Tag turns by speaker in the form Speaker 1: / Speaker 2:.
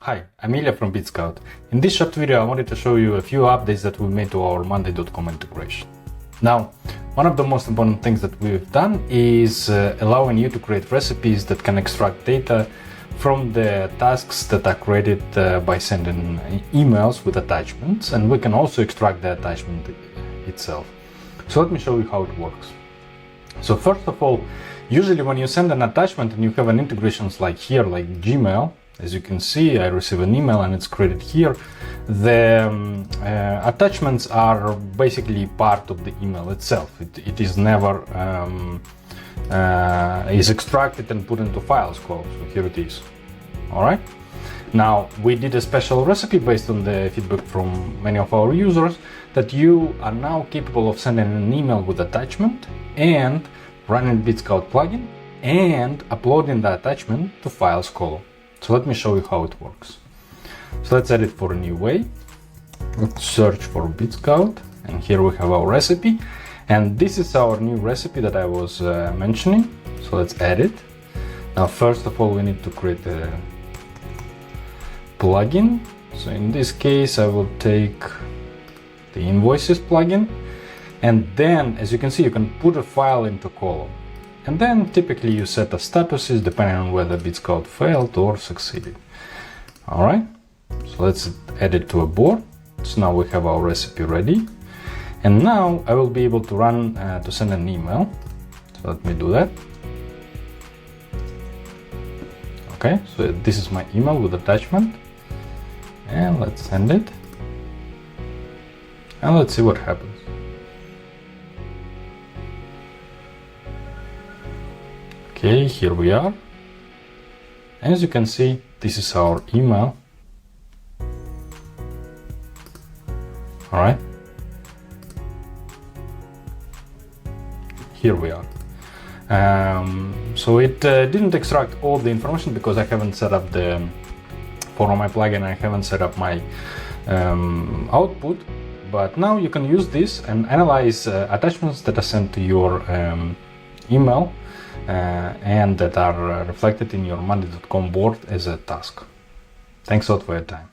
Speaker 1: Hi, I'm Ilya from Bitskout. In this short video I wanted to show you a few updates that we made to our Monday.com integration. Now, one of the most important things that we've done is allowing you to create recipes that can extract data from the tasks that are created by sending emails with attachments, and we can also extract the attachment itself. So let me show you how it works. So first of all, usually when you send an attachment and you have an integrations like here, like Gmail, as you can see, I receive an email and it's created here. The attachments are basically part of the email itself. It is never is extracted and put into files called. So here it is. All right. Now we did a special recipe based on the feedback from many of our users that you are now capable of sending an email with attachment and running BitScout plugin and uploading the attachment to files column. So let me show you how it works. So let's edit for a new way. Let's search for BitScout, and here we have our recipe. And this is our new recipe that I was mentioning. So let's add it. Now, first of all, we need to create a plugin. So in this case, I will take the invoices plugin. And then, as you can see, you can put a file into column. And then typically you set the statuses depending on whether BitScout failed or succeeded. All right, so let's add it to a board. So now we have our recipe ready. And now I will be able to run to send an email. So let me do that. Okay, so this is my email with attachment. And let's send it. And let's see what happens. Okay, here we are. As you can see, this is our email. All right. Here we are. So it didn't extract all the information because I haven't set up the, for my plugin, I haven't set up my output. But now you can use this and analyze attachments that are sent to your email and that are reflected in your Monday.com board as a task. Thanks a lot for your time.